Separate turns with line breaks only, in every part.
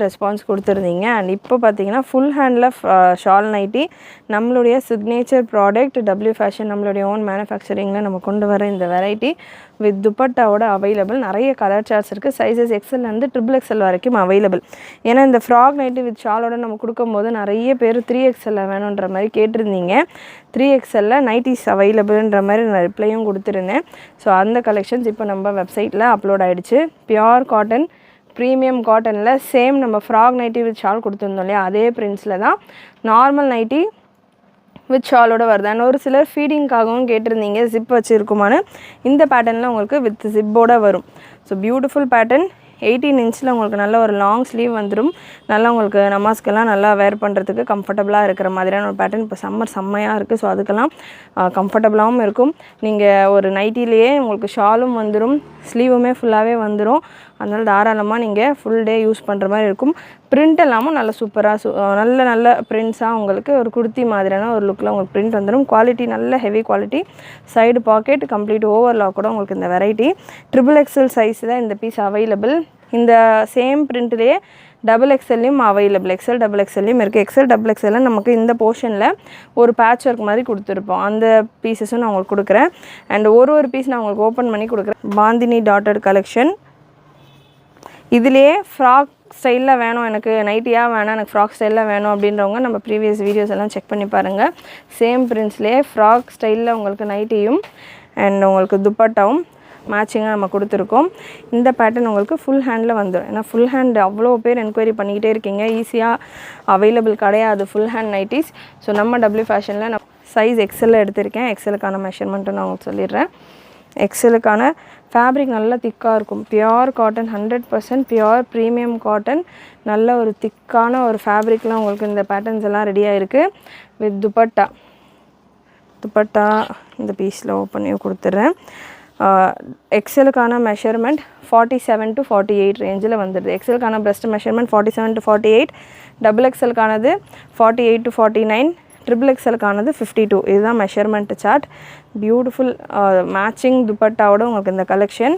Response கொடுத்துருந்தீங்க. And இப்போ பார்த்தீங்கன்னா ஃபுல் ஹேண்டில் ஷால் நைட்டி நம்மளுடைய சிக்னேச்சர் ப்ராடக்ட் டபிள்யூ ஃபேஷன் நம்மளுடைய ஓன் மேனுஃபேக்சரிங்கில் நம்ம கொண்டு வர இந்த வெரைட்டி வித் துப்பட்டாவோட அவைலபிள். நிறைய கலர் சார்ட்ஸ் இருக்குது. சைஸஸ் எக்ஸ்எல்லேருந்து XXL வரைக்கும் அவைலபிள். ஏன்னா இந்த ஃப்ராக் நைட்டி வித் ஷாலோட நம்ம கொடுக்கும்போது நிறைய பேர் 3XL வேணுன்ற மாதிரி கேட்டிருந்தீங்க. 3XL நைட்டிஸ் அவைலபிள்ன்ற மாதிரி நான் ரிப்ளையும் கொடுத்துருந்தேன். ஸோ அந்த கலெக்ஷன்ஸ் இப்போ நம்ம வெப்சைட்டில் அப்லோட் ஆகிடுச்சு. பியோர் காட்டன் ப்ரீமியம் காட்டனில் சேம் நம்ம ஃப்ராக் நைட்டி வித் ஷால் கொடுத்துருந்தோம் இல்லையா, அதே பிரிண்ட்ஸில் தான் நார்மல் நைட்டி வித் ஷாலோட வருது. அண்ட் ஒரு சிலர் ஃபீடிங்காகவும் கேட்டிருந்தீங்க ஜிப் வச்சுருக்குமான்னு. இந்த பேட்டர்னில் உங்களுக்கு வித் ஜிப்போட வரும். So beautiful pattern. 18 இன்ச்சில் உங்களுக்கு நல்ல ஒரு லாங் ஸ்லீவ் வந்துடும். நல்லா உங்களுக்கு நமாஸ்க்கெல்லாம் நல்லா வேர் பண்ணுறதுக்கு கம்ஃபர்டபுளாக இருக்கிற மாதிரியான ஒரு பேட்டர்ன். இப்போ சம்மர் செம்மையாக இருக்குது. ஸோ அதுக்கெல்லாம் கம்ஃபர்டபுளாகவும் இருக்கும். நீங்கள் ஒரு நைட்டிலேயே உங்களுக்கு ஷாலும் வந்துடும், ஸ்லீவுமே ஃபுல்லாகவே வந்துடும். அதனால் தாராளமாக நீங்கள் ஃபுல் டே யூஸ் பண்ணுற மாதிரி இருக்கும். பிரிண்ட் எல்லாமும் நல்ல சூப்பராக நல்ல பிரிண்ட்ஸாக உங்களுக்கு ஒரு குர்த்தி மாதிரியான ஒரு லுக்கில் உங்களுக்கு பிரிண்ட் வந்துடும். குவாலிட்டி நல்ல heavy quality. Side packet complete overlock கூட உங்களுக்கு இந்த வெரைட்டி. XXL சைஸ் தான் இந்த பீஸ் அவைலபிள். இந்த சேம் பிரிண்ட்லேயே XXLலையும் அவைலபிள். XXLலையும் இருக்குது. XXL நமக்கு இந்த போர்ஷனில் ஒரு பேட்ச் ஒர்க் மாதிரி கொடுத்துருப்போம். அந்த பீசஸும் நான் உங்களுக்கு கொடுக்குறேன். அண்ட் ஒரு பீஸ் நான் உங்களுக்கு ஓப்பன் பண்ணி கொடுக்குறேன். Bandhani dotted collection. இதுலேயே ஃப்ராக் ஸ்டைலில் வேணும், எனக்கு நைட்டியாக வேணாம், எனக்கு ஃப்ராக் ஸ்டைலில் வேணும் அப்படின்றவங்க நம்ம ப்ரீவியஸ் வீடியோஸ் எல்லாம் செக் பண்ணி பாருங்கள். சேம் பிரிண்ட்ஸ்லேயே ஃப்ராக் ஸ்டைலில் உங்களுக்கு நைட்டியும் அண்ட் உங்களுக்கு துப்பட்டாவும் மேட்சிங்காக நம்ம கொடுத்துருக்கோம். இந்த பேட்டர்ன் உங்களுக்கு ஃபுல் ஹேண்டில் வந்துடும். ஏன்னா ஃபுல் ஹேண்ட் அவ்வளோ பேர் என்கொயரி பண்ணிக்கிட்டே இருக்கீங்க. ஈஸியாக அவைலபிள் கிடையாது ஃபுல் ஹேண்ட் நைட்டிஸ். ஸோ நம்ம டபிள்யூ ஃபேஷனில் நான் சைஸ் XL எடுத்திருக்கேன். XLக்கான மெஷர்மெண்ட்டு நான் உங்களுக்கு சொல்லிடுறேன். XLக்கான ஃபேப்ரிக் நல்லா திக்காக இருக்கும். Pure cotton, 100% pure premium cotton. நல்ல ஒரு திக்கான ஒரு ஃபேப்ரிக்லாம் உங்களுக்கு இந்த பேட்டர்ன்ஸ் எல்லாம் ரெடியாக இருக்குது. வித் துப்பட்டா இந்த பீஸில் ஓப்பன் பண்ணி கொடுத்துட்றேன். XLக்கான மெஷர்மெண்ட் 47 to 48 ரேஞ்சில் வந்துடுது. XLக்கான பெஸ்ட் மெஷர்மெண்ட் 47 to 48. XXLக்கானது 48 to 49. XXLக்கானது 52. இதுதான் மெஷர்மெண்ட் சார்ட். பியூட்டிஃபுல் மேட்சிங் துப்பட்டாவோட உங்களுக்கு இந்த கலெக்ஷன்.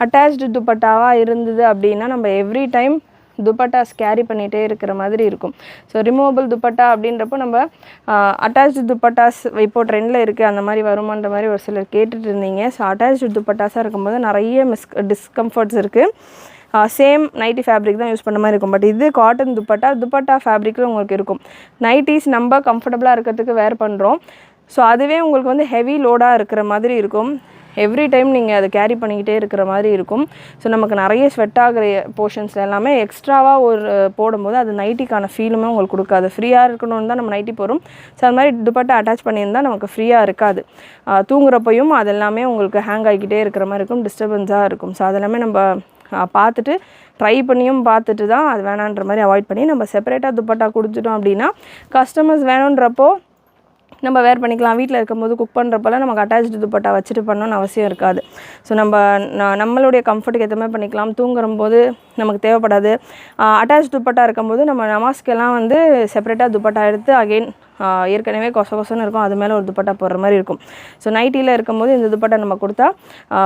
அட்டாச்டு துப்பட்டாவாக இருந்தது அப்படின்னா நம்ம எவ்ரி டைம் துப்பட்டாஸ் கேரி பண்ணிகிட்டே இருக்கிற மாதிரி இருக்கும். ஸோ ரிமூவபிள் துப்பட்டா அப்படின்றப்போ நம்ம அட்டாச்டு துப்பட்டாஸ் இப்போ ட்ரெண்டில் இருக்குது, அந்த மாதிரி வருமான்ற மாதிரி ஒரு சிலர் கேட்டுட்டு இருந்தீங்க. ஸோ அட்டாச்டு துப்பட்டாஸாக இருக்கும்போது நிறைய டிஸ்கம்ஃபர்ட்ஸ் இருக்குது. சேம் நைட்டி ஃபேப்ரிக் தான் யூஸ் பண்ண மாதிரி இருக்கும். பட் இது காட்டன் துப்பட்டா ஃபேப்ரிக்கில் உங்களுக்கு இருக்கும். நைட்டிஸ் நம்ம கம்ஃபர்டபுளாக இருக்கிறதுக்கு வேர் பண்ணுறோம். ஸோ அதுவே உங்களுக்கு வந்து ஹெவி லோடாக இருக்கிற மாதிரி இருக்கும். எவ்ரி டைம் நீங்கள் அதை கேரி பண்ணிக்கிட்டே இருக்கிற மாதிரி இருக்கும். ஸோ நமக்கு நிறைய ஸ்வெட் ஆகிற போர்ஷன்ஸில் எல்லாமே எக்ஸ்ட்ராவாக ஒரு போடும்போது அது நைட்டிக்கான ஃபீலுமே உங்களுக்கு கொடுக்காது. ஃப்ரீயாக இருக்கணும்னு தான் நம்ம நைட்டி போகிறோம். ஸோ அது மாதிரி துப்பட்டா அட்டாச் பண்ணியிருந்தால் நமக்கு ஃப்ரீயாக இருக்காது. தூங்குறப்பையும் அது எல்லாமே உங்களுக்கு ஹேங் ஆகிக்கிட்டே இருக்கிற மாதிரி இருக்கும், டிஸ்டர்பன்ஸாக இருக்கும். ஸோ அதெல்லாமே நம்ம பார்த்துட்டு ட்ரை பண்ணியும் பார்த்துட்டு தான் அது வேணான்ற மாதிரி அவாய்ட் பண்ணி நம்ம செப்பரேட்டாக துப்பட்டா கொடுத்துட்டோம் அப்படின்னா கஸ்டமர்ஸ் வேணுன்றப்போ நம்ம வேர் பண்ணிக்கலாம். வீட்டில் இருக்கும்போது குக் பண்ணுறப்பெல்லாம் நமக்கு அட்டாச்டு துப்பட்டா வச்சுட்டு பண்ணணும்னு அவசியம் இருக்காது. ஸோ நம்மளுடைய கம்ஃபர்ட்டுக்கு ஏற்ற மாதிரி பண்ணிக்கலாம். தூங்குறம்போது நமக்கு தேவைப்படாது. அட்டாச் துப்பட்டா இருக்கும்போது நம்ம நமாஸ்க்கெல்லாம் வந்து செப்பரேட்டாக துப்பட்டா எடுத்து அகெயின் ஏற்கனவே கொசன்னு இருக்கும், அது மேலே ஒரு துப்பட்டா போடுற மாதிரி இருக்கும். ஸோ நைட்டியில் இருக்கும்போது இந்த துப்பட்டா நம்ம கொடுத்தா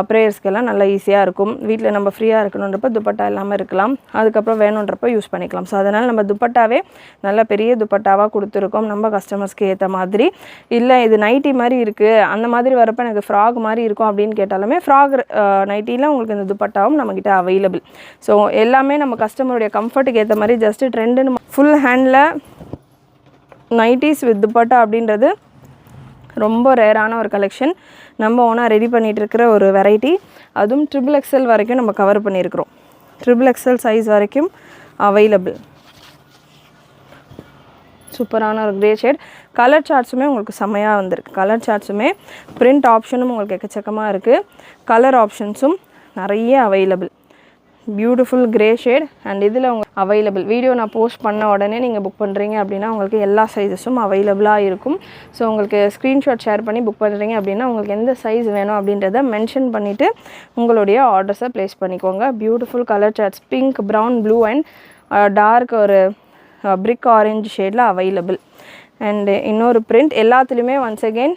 ப்ரேயர்ஸ்க்கெல்லாம் நல்லா ஈஸியாக இருக்கும். வீட்டில் நம்ம ஃப்ரீயாக இருக்கணுன்றப்போ துப்பட்டா இல்லாமல் இருக்கலாம், அதுக்கப்புறம் வேணுன்றப்போ யூஸ் பண்ணிக்கலாம். ஸோ அதனால் நம்ம துப்பட்டாவே நல்ல பெரிய துப்பட்டாவாக கொடுத்துருக்கோம் நம்ம கஸ்டமர்ஸ்க்கு ஏற்ற மாதிரி. இல்லை இது நைட்டி மாதிரி இருக்குது, அந்த மாதிரி வரப்போ எனக்கு ஃப்ராக் மாதிரி இருக்கும் அப்படின்னு கேட்டாலுமே ஃப்ராக் நைட்டியில் உங்களுக்கு இந்த துப்பட்டாவும் நம்மக்கிட்ட அவைலபிள். ஸோ எல்லாமே நம்ம கஸ்டமருடைய கம்ஃபர்ட்டுக்கு ஏற்ற மாதிரி ஜஸ்ட்டு ட்ரெண்டுன்னு full handle nighties with dupatta அப்படின்றது ரொம்ப ரேரான ஒரு கலெக்ஷன். நம்ம ஓனாக ரெடி பண்ணிகிட்டு இருக்கிற ஒரு வெரைட்டி. அதுவும் XXL வரைக்கும் நம்ம கவர் பண்ணியிருக்கிறோம். XXL சைஸ் வரைக்கும் அவைலபிள். சூப்பரான ஒரு கிரே ஷேட். கலர் சார்ட்ஸுமே உங்களுக்கு செம்மையாக வந்திருக்கு. கலர் சார்ட்ஸுமே பிரிண்ட் ஆப்ஷனும் உங்களுக்கு எக்கச்சக்கமாக இருக்குது. கலர் ஆப்ஷன்ஸும் நிறைய available. Beautiful grey shade. And இதில் உங்களுக்கு அவைலபிள். வீடியோ நான் போஸ்ட் பண்ண உடனே நீங்கள் புக் பண்ணுறீங்க அப்படின்னா உங்களுக்கு எல்லா சைஸஸும் அவைலபிளாக இருக்கும். ஸோ உங்களுக்கு ஸ்க்ரீன்ஷாட் ஷேர் பண்ணி புக் பண்ணுறீங்க அப்படின்னா உங்களுக்கு எந்த சைஸ் வேணும் அப்படின்றத மென்ஷன் பண்ணிவிட்டு உங்களுடைய ஆர்டர்ஸை ப்ளேஸ் பண்ணிக்கோங்க. Beautiful colour charts pink, brown, blue and dark ஒரு பிரிக் ஆரஞ்சு ஷேடில் அவைலபிள். அண்டு இன்னொரு பிரிண்ட் எல்லாத்துலேயுமே ஒன்ஸ் அகெயின்